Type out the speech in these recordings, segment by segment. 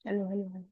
حلو حلو حلو.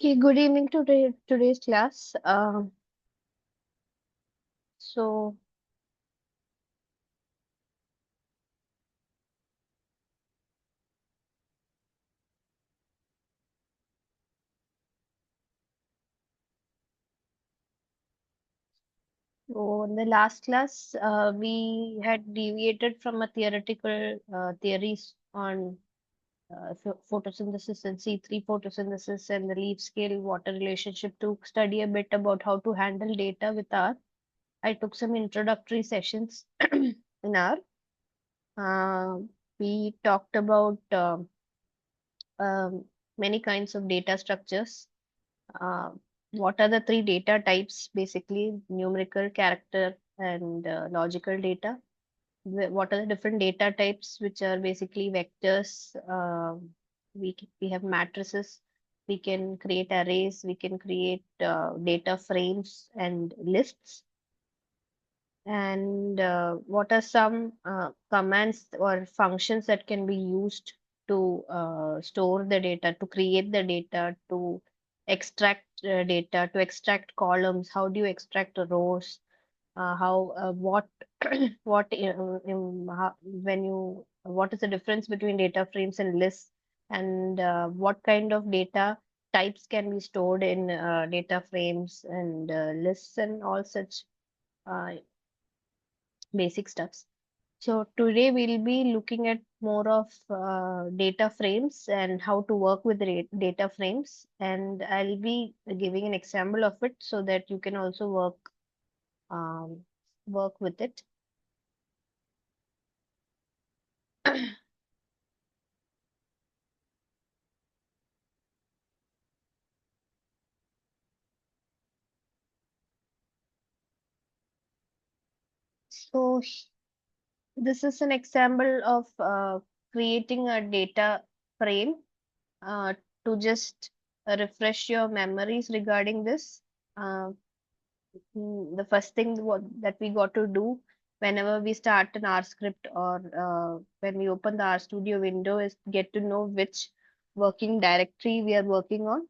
Okay, good evening to today's class. So, in the last class, we had deviated from a theoretical theories on photosynthesis and C3 photosynthesis and the leaf scale water relationship to study a bit about how to handle data with R. I took some introductory sessions in R. Uh, we talked about um, many kinds of data structures. Uh, what are the three data types? Basically, numerical, character, and logical data. What are the different data types, which are basically vectors? We have matrices. We can create arrays. We can create data frames and lists. And what are some commands or functions that can be used to store the data, to create the data, to extract data, to extract columns? How do you extract rows? How what what how, when you what is the difference between data frames and lists, and what kind of data types can be stored in data frames and lists and all such uh, basic stuffs. So today we'll be looking at more of data frames and how to work with data frames, and I'll be giving an example of it so that you can also um, work with it. So this is an example of creating a data frame uh, to just refresh your memories regarding this. Uh, the first thing that we got to do whenever we start an R script or when we open the RStudio window is get to know which working directory we are working on.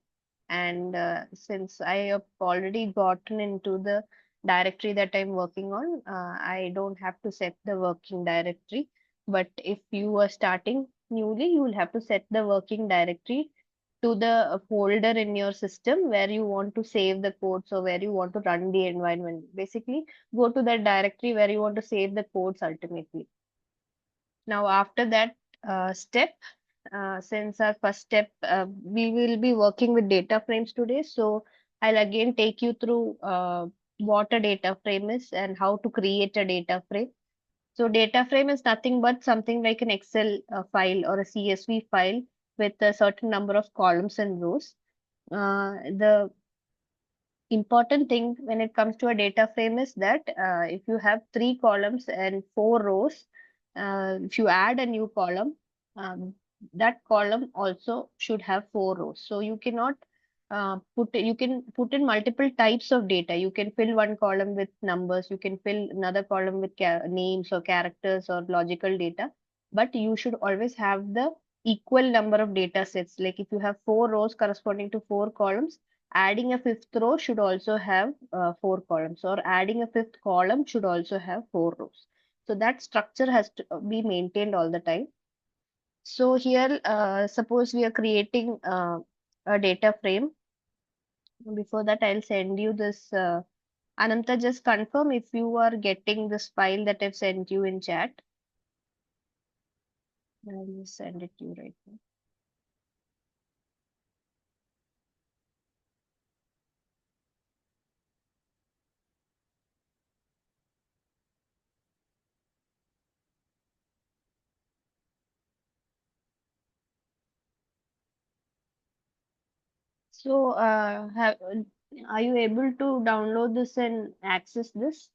And since I have already gotten into the directory that I'm working on, I don't have to set the working directory. But if you are starting newly, you will have to set the working directory to the folder in your system where you want to save the codes or where you want to run the environment. Basically, go to that directory where you want to save the codes ultimately. Now, after that step, since our first step, we will be working with data frames today. So I'll again take you through what a data frame is and how to create a data frame. So data frame is nothing but something like an Excel file or a CSV file with a certain number of columns and rows. The important thing when it comes to a data frame is that if you have three columns and four rows, if you add a new column, that column also should have four rows. So you cannot you can put in multiple types of data. You can fill one column with numbers, you can fill another column with names or characters or logical data, but you should always have the equal number of data sets. Like if you have four rows corresponding to four columns, adding a fifth row should also have four columns, or adding a fifth column should also have four rows. So that structure has to be maintained all the time. So here, suppose we are creating a data frame. Before that, I'll send you this. Ananta, just confirm if you are getting this file that I've sent you in chat. I'll just send it to you right now. So, are you able to download this and access this?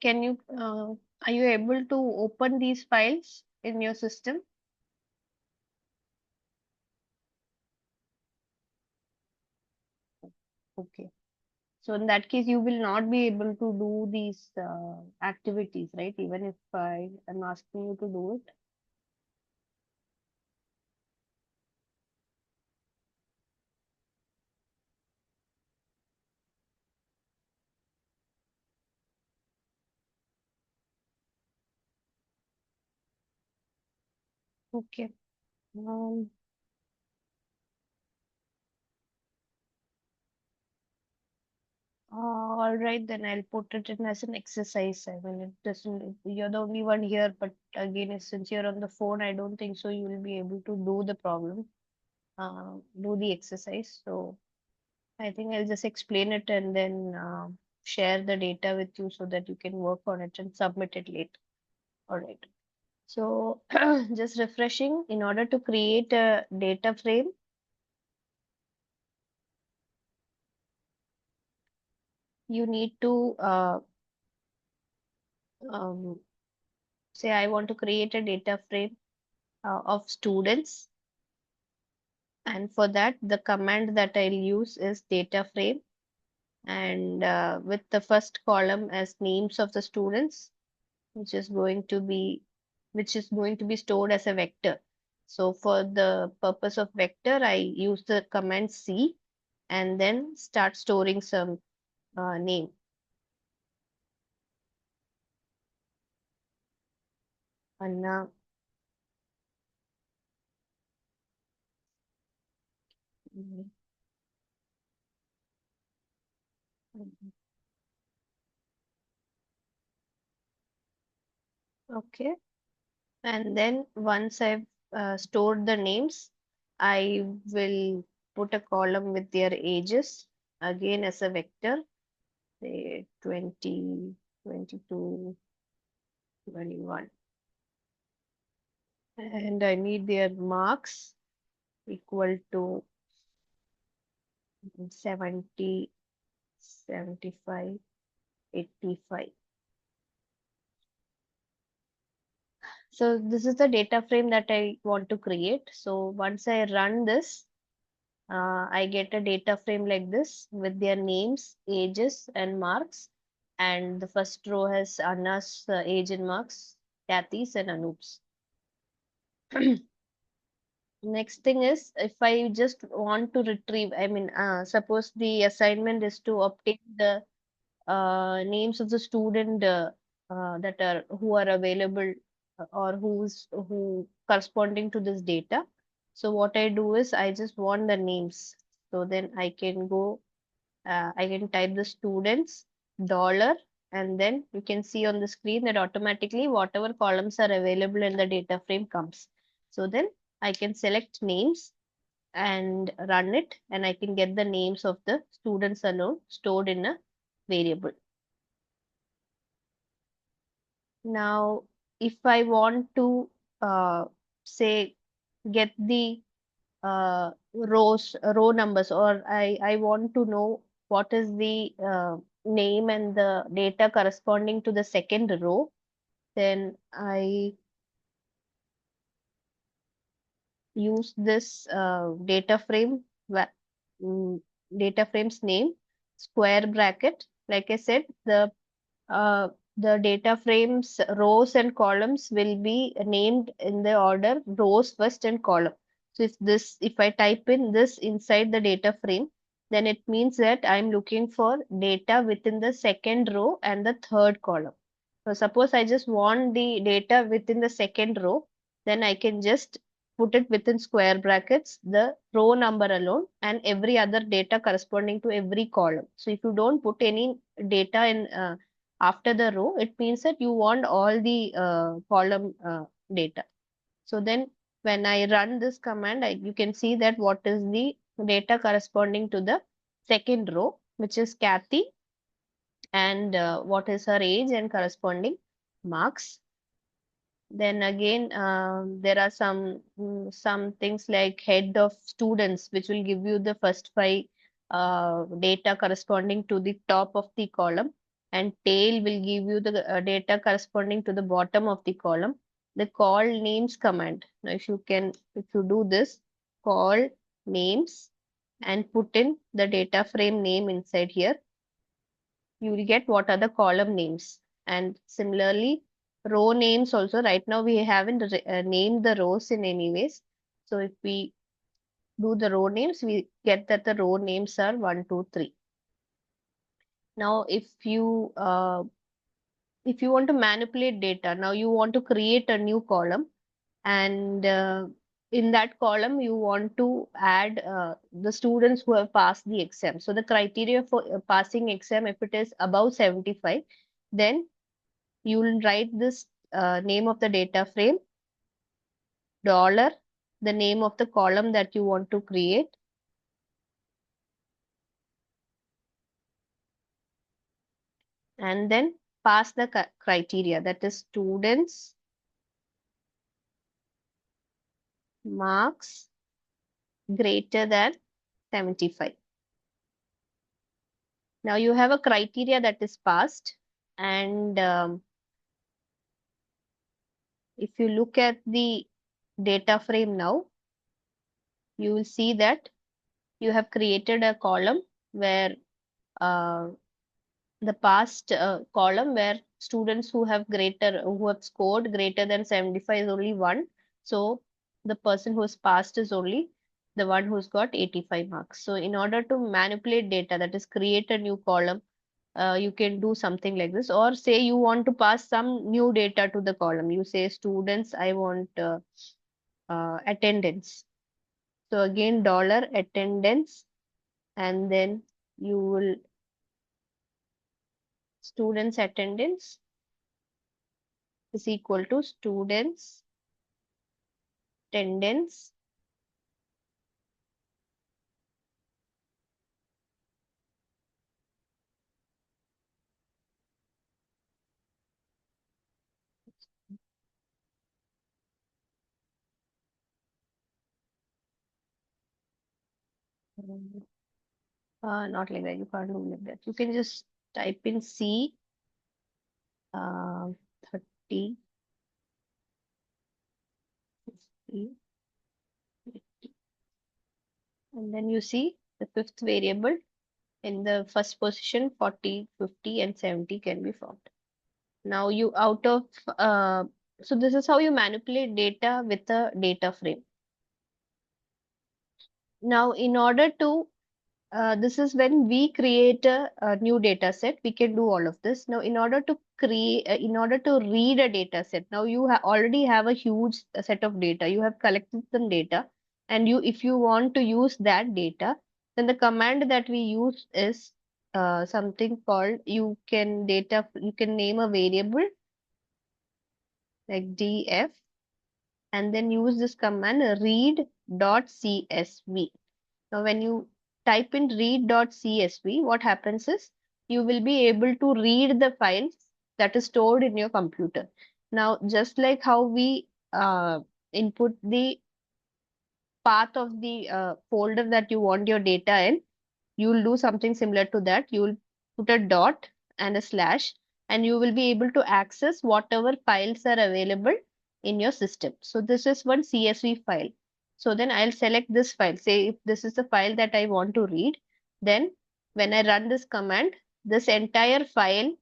Can you, are you able to open these files in your system? Okay. So in that case, you will not be able to do these activities, right? Even if I am asking you to do it. Okay. Um, all right, then I'll put it in as an exercise. I mean, it doesn't, you're the only one here, but again, since you're on the phone, I don't think so you will be able to do the problem, do the exercise. So I think I'll just explain it and then share the data with you so that you can work on it and submit it later. All right. So just refreshing, in order to create a data frame, you need to um, say, I want to create a data frame of students. And for that, the command that I'll use is data frame. And with the first column as names of the students, which is going to be stored as a vector. So for the purpose of vector, I use the command C and then start storing some name. Anna. Mhm. Mhm. Okay. And then once I've stored the names, I will put a column with their ages again as a vector, say 20, 22, 21. And I need their marks equal to 70, 75, 85. So this is the data frame that I want to create. So once I run this, I get a data frame like this with their names, ages, and marks. And the first row has Anna's age and marks, Kathy's, and Anoop's. Next thing is, if I just want to retrieve, I mean, suppose the assignment is to obtain the names of the student that are who are available or who corresponding to this data. So what I do is I just want the names. So then I can go, I can type the students dollar, and then you can see on the screen that automatically whatever columns are available in the data frame comes. So then I can select names and run it, and I can get the names of the students alone stored in a variable. Now, if I want to say get the row numbers, or I want to know what is the name and the data corresponding to the second row, then I use this mm, data frame's name, square bracket. Like I said, uh, the data frames rows and columns will be named in the order rows first and column. So if I type in this inside the data frame, then it means that I'm looking for data within the second row and the third column. So suppose I just want the data within the second row, then I can just put it within square brackets, the row number alone, and every other data corresponding to every column. So if you don't put any data in after the row, it means that you want all the column data. So then when I run this command, you can see that what is the data corresponding to the second row, which is Kathy, and what is her age and corresponding marks. Then again, there are some things like head of students, which will give you the first five data corresponding to the top of the column. and tail will give you the data corresponding to the bottom of the column. The call names command. Now, if you do this, call names and put in the data frame name inside here, you will get what are the column names. And similarly, row names also. Right now, we haven't named the rows in any ways. So if we do the row names, we get that the row names are 1, 2, 3. Now, if you want to manipulate data, now you want to create a new column, and in that column you want to add the students who have passed the exam. So the criteria for passing exam, if it is above 75, then you will write this name of the data frame, dollar, the name of the column that you want to create, and then pass the criteria, that is students marks greater than 75. Now you have a criteria that is passed, and if you look at the data frame now, you will see that you have created a column where uh, the past column where students who have scored greater than 75 is only one. So the person who has passed is only the one who's got 85 marks. So in order to manipulate data, that is create a new column, you can do something like this. Or say you want to pass some new data to the column. You say students, I want attendance. So again, dollar attendance, and then you will students attendance is equal to students attendance not like that. You can't do like that. You can just type in C uh, 30, 50, and then you see the fifth variable in the first position 40, 50, and 70 can be found. Now you out of so this is how you manipulate data with a data frame. Now in order to this is when we create a new data set, we can do all of this. Now, in order to read a data set, now you already have a huge set of data. You have collected some data, and if you want to use that data, then the command that we use is something called you can name a variable like df, and then use this command read.csv. Now, when you type in read.csv, what happens is you will be able to read the files that is stored in your computer. Now, just like how we input the path of the folder that you want your data in, you will do something similar to that. You will put a dot and a slash, and you will be able to access whatever files are available in your system. So this is one CSV file. So then I'll select this file. Say if this is the file that I want to read, then when I run this command, this entire file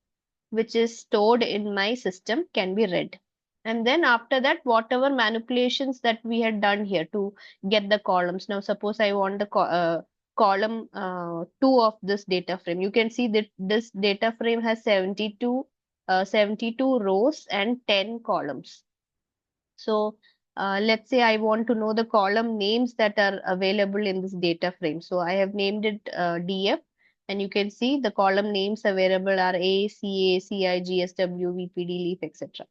which is stored in my system can be read. And then after that, whatever manipulations that we had done here to get the columns. Now, suppose I want the column 2 of this data frame. You can see that this data frame has 72 rows and 10 columns. So let's say I want to know the column names that are available in this data frame. So I have named it DF, and you can see the column names available are A, CA, CI, GSW, VPD, LEAF, etc.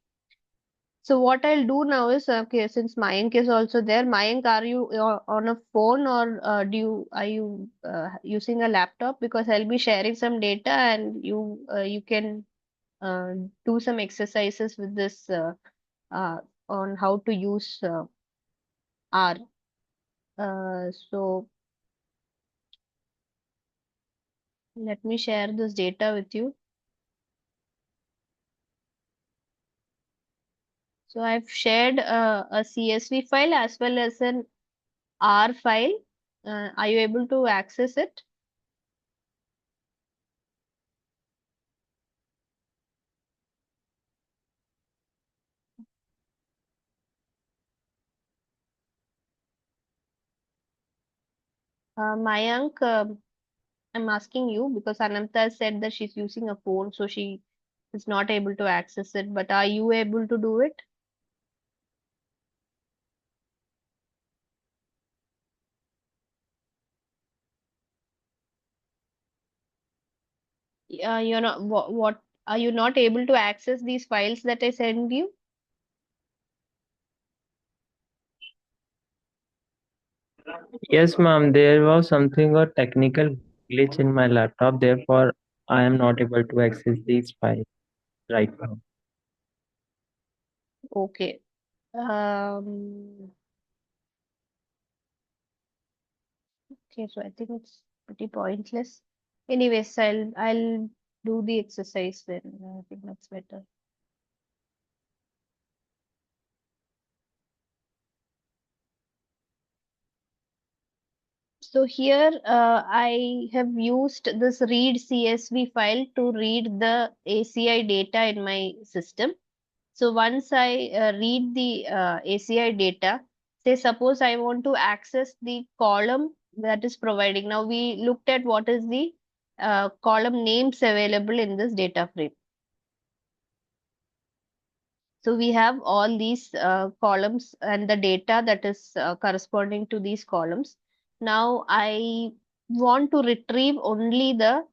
So what I'll do now is, okay, since Mayank is also there, Mayank, are you on a phone, or are you using a laptop? Because I'll be sharing some data, and you can uh, do some exercises with this uh, on how to use R. So let me share this data with you. So I've shared a CSV file as well as an R file. Are you able to access it? Mayank, I'm asking you because Ananta said that she's using a phone, so she is not able to access it. But are you able to do it? You're not. What are you not able to access these files that I send you? Yes, ma'am, there was something a technical glitch in my laptop, therefore I am not able to access these files right now. Okay. Um. Okay. So I think it's pretty pointless. Anyways, I'll do the exercise then. I think that's better. So here I have used this read CSV file to read the ACI data in my system. So once I read the ACI data, say suppose I want to access the column that is providing. Now we looked at what is the column names available in this data frame. So we have all these columns and the data that is corresponding to these columns. Now I want to retrieve only the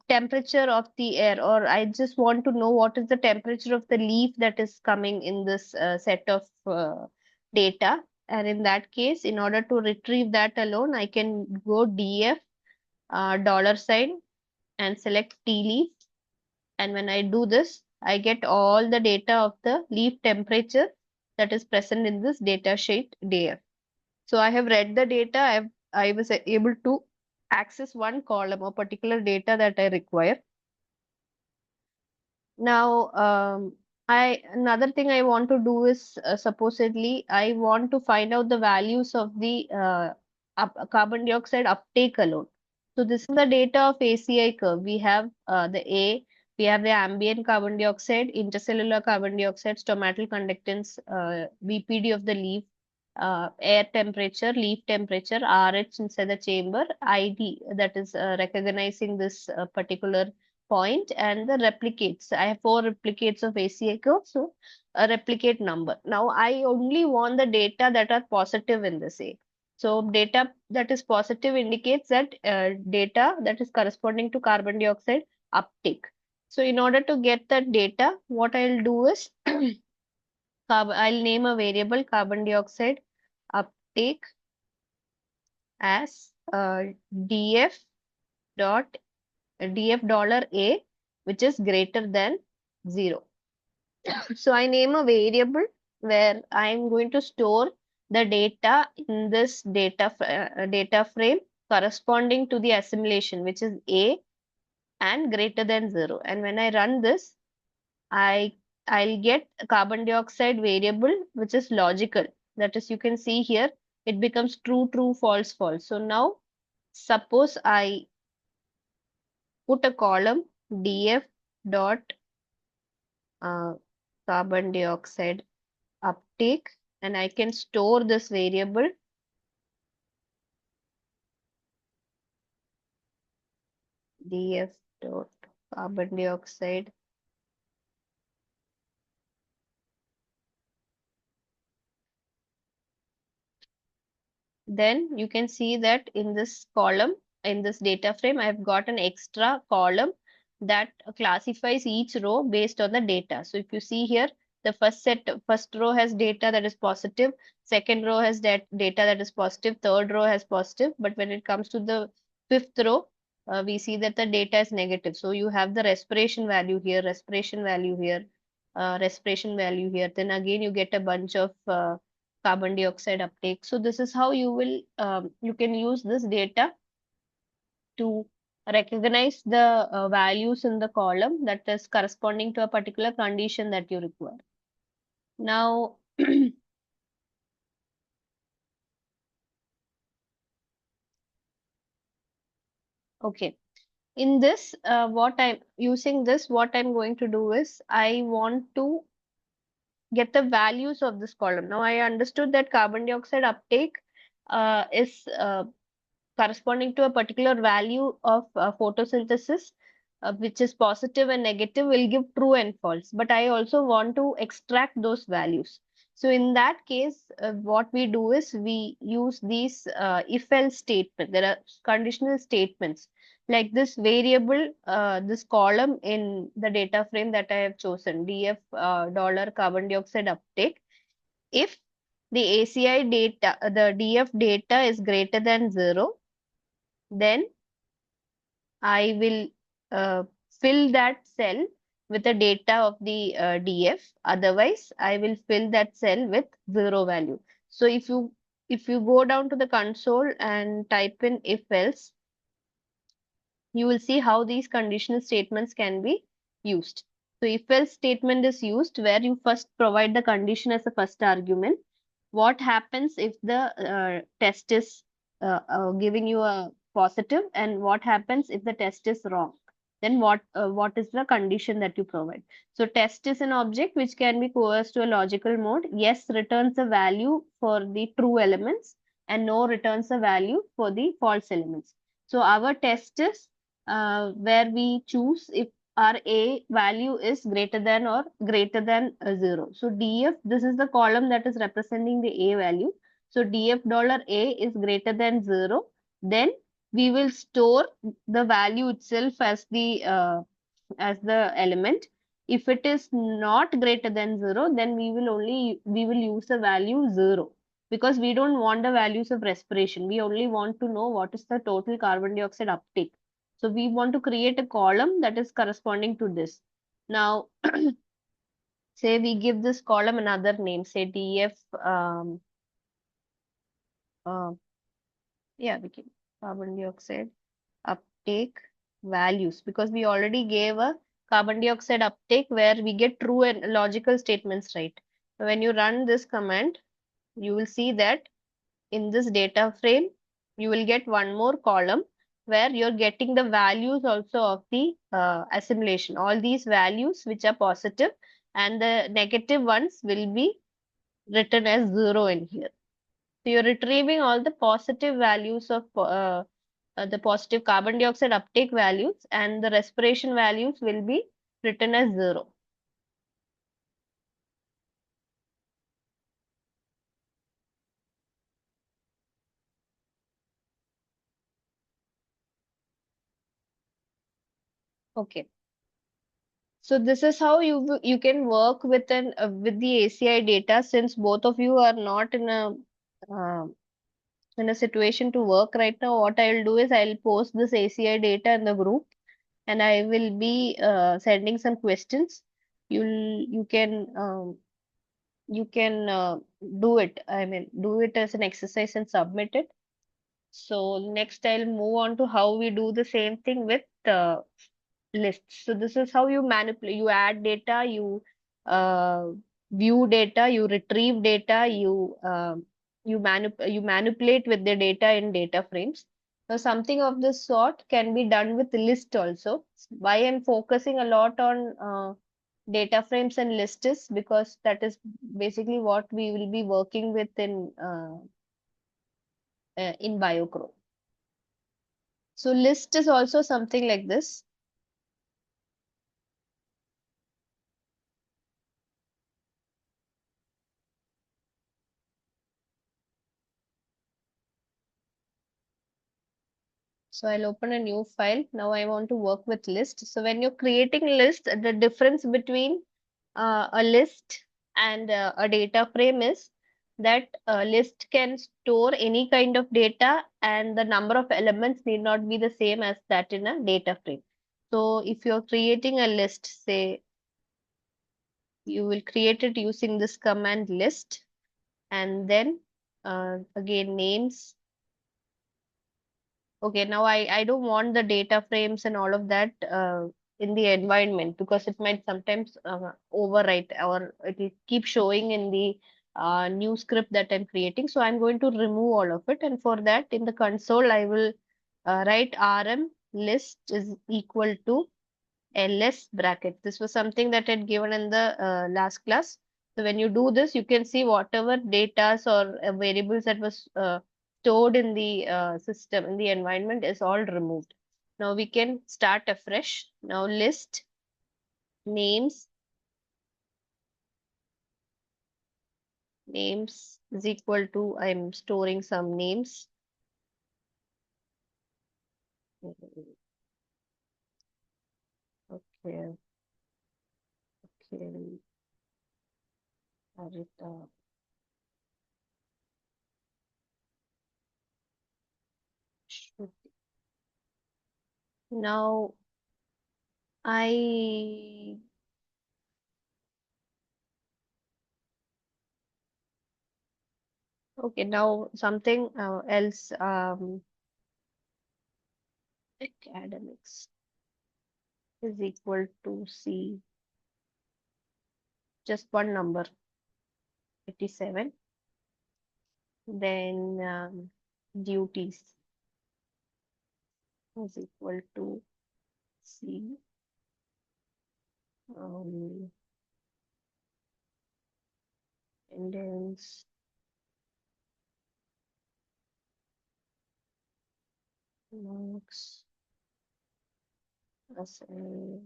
temperature of the air, or I just want to know what is the temperature of the leaf that is coming in this set of data. And in that case, in order to retrieve that alone, I can go df dollar sign and select tea leaf. And when I do this, I get all the data of the leaf temperature that is present in this data sheet df. So I have read the data. I was able to access one column or particular data that I require. Now, I another thing I want to do is supposedly I want to find out the values of the carbon dioxide uptake alone. So this is the data of ACI curve. We have the A, we have the ambient carbon dioxide, intercellular carbon dioxide, stomatal conductance, VPD of the leaf, air temperature, leaf temperature, RH inside the chamber, ID that is recognizing this particular point, and the replicates. I have four replicates of ACI curve, so a replicate number. Now I only want the data that are positive in this A. So data that is positive indicates that data that is corresponding to carbon dioxide uptake. So in order to get that data, what I'll do is I'll name a variable carbon dioxide uptake as df dot df dollar a, which is greater than 0. So I name a variable where I'm going to store the data in this data frame corresponding to the assimilation, which is a and greater than 0. And when I run this, I I'll get a carbon dioxide variable which is logical. That is, you can see here it becomes true, true, false, false. So now suppose I put a column df dot uh, carbon dioxide uptake, and I can store this variable df dot carbon dioxide. Then you can see that in this column, in this data frame, I've got an extra column that classifies each row based on the data. So if you see here, the first row has data that is positive, second row has data that is positive, third row has positive, but when it comes to the fifth row, we see that the data is negative. So you have the respiration value here, respiration value here, respiration value here. Then again, you get a bunch of carbon dioxide uptake. So this is how you can use this data to recognize the values in the column that is corresponding to a particular condition that you require. Now, okay. In this, what I'm going to do is I want to get the values of this column. Now, I understood that carbon dioxide uptake is corresponding to a particular value of photosynthesis, which is positive and negative, will give true and false. But I also want to extract those values. So in that case, what we do is we use these if-else statement. There are conditional statements like this variable, this column in the data frame that I have chosen, DF dollar carbon dioxide uptake. If the ACI data, the DF data is greater than 0, then I will fill that cell with the data of the DF. Otherwise, I will fill that cell with 0 value. So if you go down to the console and type in if else, you will see how these conditional statements can be used. So if else statement is used where you first provide the condition as a first argument. What happens if the test is giving you a positive, and what happens if the test is wrong? Then what is the condition that you provide? So test is an object which can be coerced to a logical mode. Yes returns a value for the true elements, and no returns a value for the false elements. So our test is where we choose if our A value is greater than or greater than 0. So DF, this is the column that is representing the A value. So DF dollar $A is greater than 0. Then we will store the value itself as the element. If it is not greater than 0, then we will use the value 0, because we don't want the values of respiration. We only want to know what is the total carbon dioxide uptake. So we want to create a column that is corresponding to this. Now, say we give this column another name, say DF, uh, yeah, we can carbon dioxide uptake values, because we already gave a carbon dioxide uptake where we get true and logical statements, right? When you run this command, you will see that in this data frame, you will get one more column where you're getting the values also of the assimilation. All these values which are positive, and the negative ones will be written as 0 in here. So you're retrieving all the positive values of the positive carbon dioxide uptake values, and the respiration values will be written as 0. Okay. So this is how you can work with with the ACI data, since both of you are not uh, in a situation to work right now. What I'll do is I'll post this ACI data in the group, and I will be sending some questions. You can do it. I mean, do it as an exercise and submit it. So next I'll move on to how we do the same thing with lists. So this is how you manipulate. You add data, you uh, view data, you retrieve data, you manipulate with the data in data frames. So something of this sort can be done with list also. Why I'm focusing a lot on data frames and lists is because that is basically what we will be working with in Biochrome. So list is also something like this. So I'll open a new file. Now I want to work with list. So when you're creating list, the difference between a list and a data frame is that a list can store any kind of data, and the number of elements need not be the same as that in a data frame. So if you're creating a list, say you will create it using this command list, and then again names, Okay, now I don't want the data frames and all of that in the environment because it might sometimes overwrite or it will keep showing in the new script that I'm creating. So I'm going to remove all of it. And for that, in the console, I will write rm list is equal to ls bracket. This was something that I had given in the last class. So when you do this, you can see whatever datas or variables that was stored in the system, in the environment is all removed. Now we can start afresh. Now list names, names is equal to, I'm storing some names. Okay, okay, Arita. Should- Now I okay, now something else. Academics is equal to C, just one number, 87. Then duties is equal to C. Um, Attendance, marks, assign,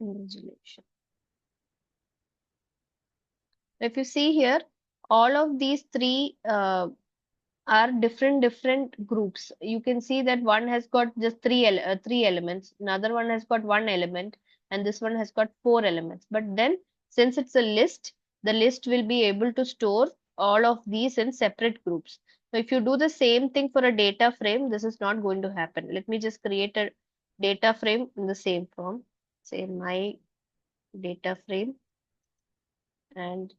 invigilation. If you see here, all of these three are different groups. You can see that one has got just three elements, another one has got one element, and this one has got four elements. But then, since it's a list, the list will be able to store all of these in separate groups. So if you do the same thing for a data frame, this is not going to happen. Let me just create a data frame in the same form. Say my data frame and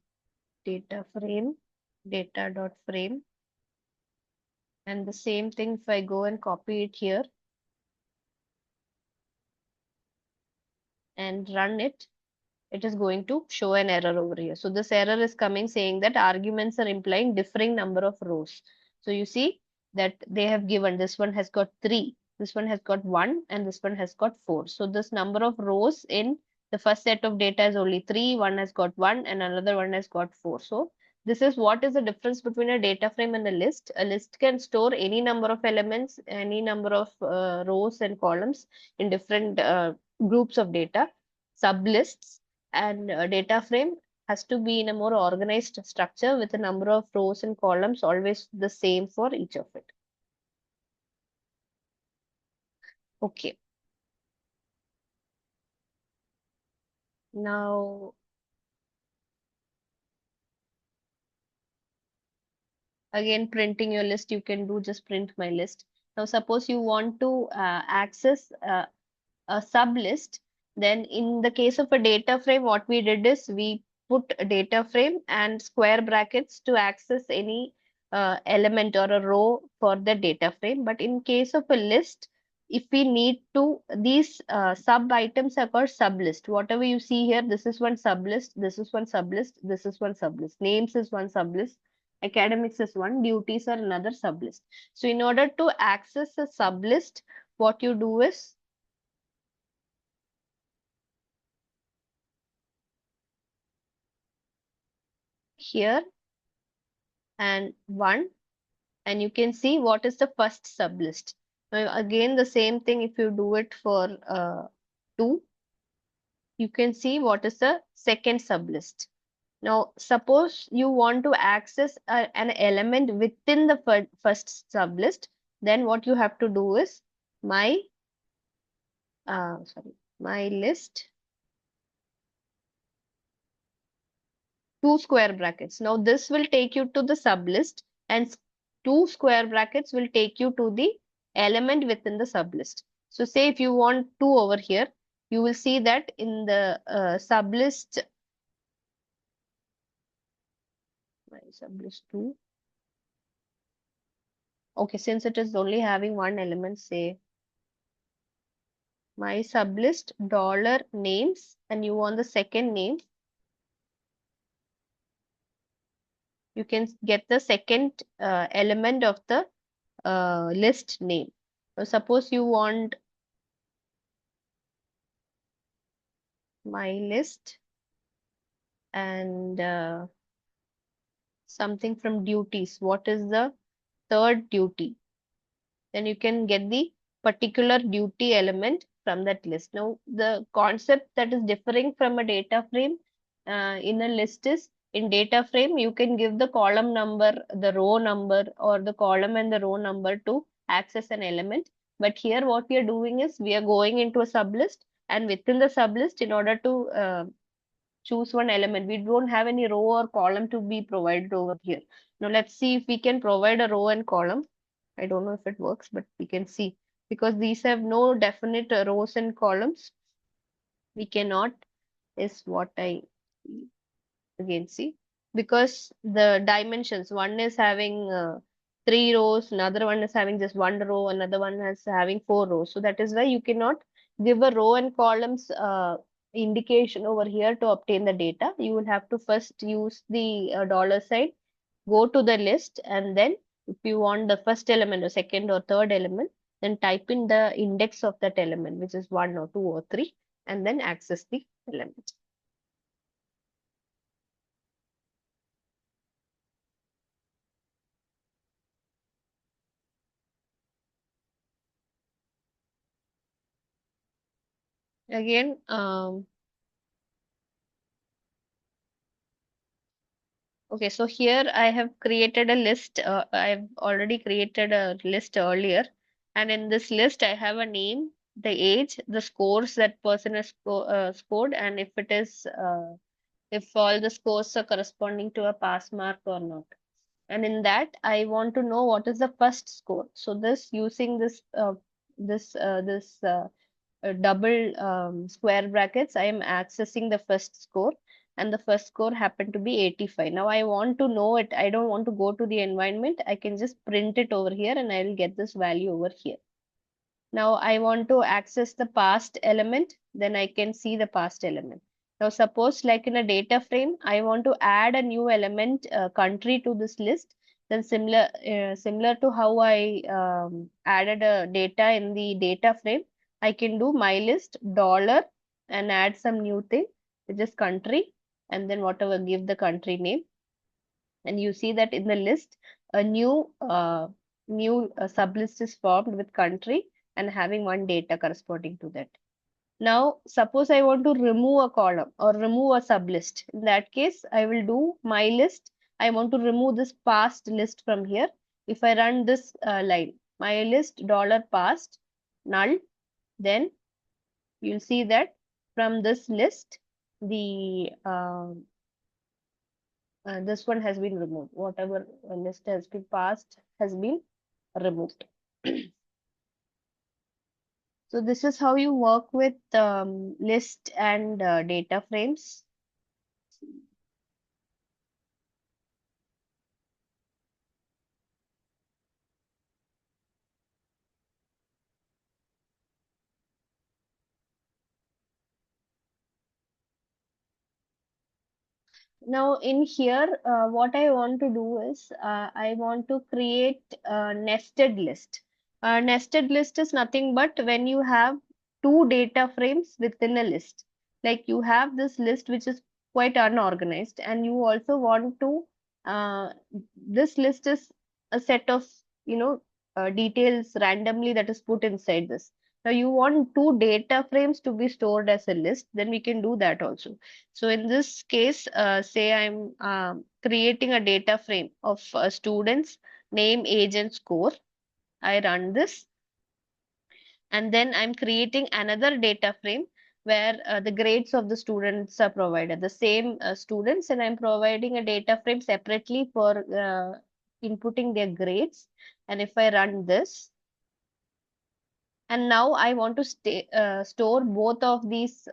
data frame, data dot frame. And the same thing, if I go and copy it here and run it, it is going to show an error over here. So this error is coming saying that arguments are implying differing number of rows. So you see that they have given this one has got 3, this one has got 1, and this one has got 4. So this number of rows in the first set of data is only 3, one has got 1 and another one has got 4. So this is what is the difference between a data frame and a list. A list can store any number of elements, any number of rows and columns in different groups of data. Sublists and data frame has to be in a more organized structure with a number of rows and columns always the same for each of it. Okay. Now, again, printing your list, you can do just print my list. Now, suppose you want to access a sub list, then in the case of a data frame, what we did is we put a data frame and square brackets to access any element or a row for the data frame. But in case of a list, if we need to, these sub items are called sub list. Whatever you see here, this is one sub list, this is one sub list, this is one sub list. Names is one sub list, academics is one, duties are another sub list. So in order to access a sub list, what you do is here and 1, and you can see what is the first sublist. Now again the same thing, if you do it for 2, you can see what is the second sublist. Now suppose you want to access an element within the first sublist, then what you have to do is my my list 2 square brackets. Now this will take you to the sublist, and 2 square brackets will take you to the element within the sublist. So say if you want 2 over here, you will see that in the sublist My sublist 2. Okay, since it is only having one element, say my sublist dollar names, and you want the second name, you can get the second element of the list name. So suppose you want my list and something from duties. What is the third duty? Then you can get the particular duty element from that list. Now, the concept that is differing from a data frame in a list is in data frame, you can give the column number, the row number, or the column and the row number to access an element. But here, what we are doing is we are going into a sublist, and within the sublist, in order to choose one element, we don't have any row or column to be provided over here. Now, let's see if we can provide a row and column. I don't know if it works, but we can see because these have no definite rows and columns. We cannot is what I again see because the dimensions, one is having 3 rows, another one is having just 1 row, another one is having 4 rows. So that is why you cannot give a row and columns indication over here to obtain the data. You will have to first use the dollar sign, go to the list, and then if you want the first element or second or third element, then type in the index of that element, which is 1 or 2 or 3, and then access the element. Again, okay, so here I have created a list. I've already created a list earlier. And in this list, I have a name, the age, the scores that person has scored, and if it is, if all the scores are corresponding to a pass mark or not. And in that, I want to know what is the first score. So this using this double square brackets, I am accessing the first score, and the first score happened to be 85. Now I want to know it. I don't want to go to the environment. I can just print it over here and I will get this value over here. Now I want to access the past element, then I can see the past element. Now suppose like in a data frame, I want to add a new element country to this list. Then similar to how I added a data in the data frame, I can do my list dollar and add some new thing, which is country, and then whatever give the country name. And you see that in the list, a new sublist is formed with country and having one data corresponding to that. Now, suppose I want to remove a column or remove a sublist. In that case, I will do my list. I want to remove this past list from here. If I run this line, my list dollar past null, then you'll see that from this list, the this one has been removed. Whatever list has been passed has been removed. So this is how you work with list and data frames. Now in here, what I want to do is I want to create a nested list. A nested list is nothing but when you have two data frames within a list. Like you have this list which is quite unorganized, and you also want to, this list is a set of, you know, details randomly that is put inside this. Now you want two data frames to be stored as a list, then we can do that also. So in this case, say I'm creating a data frame of students, name, age, and score. I run this, and then I'm creating another data frame where the grades of the students are provided, the same students, and I'm providing a data frame separately for inputting their grades. And if I run this, and now I want to store both of these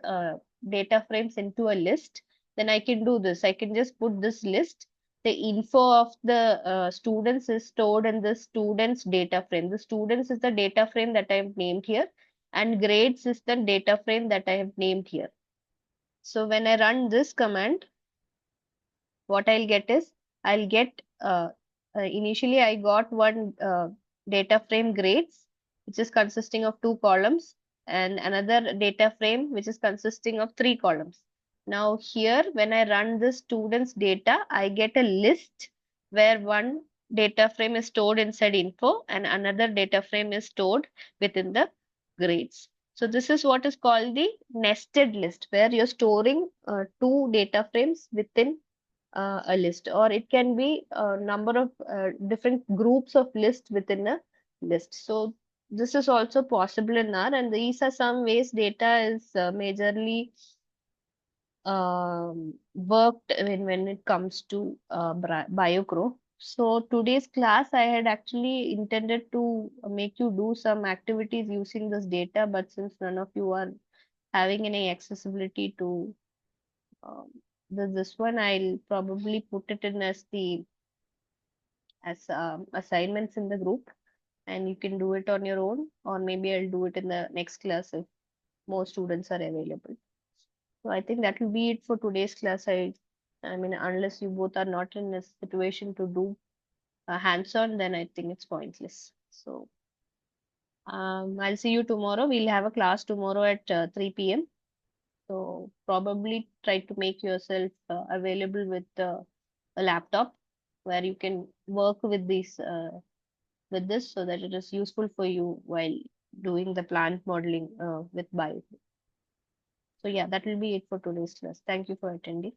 data frames into a list, then I can do this. I can just put this list the info of the students is stored in the students data frame. The students is the data frame that I have named here, and grades is the data frame that I have named here. So when I run this command, what I'll get is I'll get initially I got one data frame grades, which is consisting of two columns, and another data frame which is consisting of three columns. Now here, when I run the students data, I get a list where one data frame is stored inside info and another data frame is stored within the grades. So this is what is called the nested list, where you're storing two data frames within a list, or it can be a number of different groups of lists within a list. So this is also possible in R, and these are some ways data is majorly worked when it comes to BioCro. So today's class, I had actually intended to make you do some activities using this data, but since none of you are having any accessibility to um, this one, I'll probably put it in as the as assignments in the group, and you can do it on your own, or maybe I'll do it in the next class if more students are available. So I think that will be it for today's class. I mean, unless you both are not in a situation to do hands-on, then I think it's pointless. So I'll see you tomorrow. We'll have a class tomorrow at 3 p.m. So probably try to make yourself available with a laptop where you can work with these with this so that it is useful for you while doing the plant modeling with bio. So yeah, that will be it for today's class. Thank you for attending.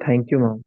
Thank you, ma'am.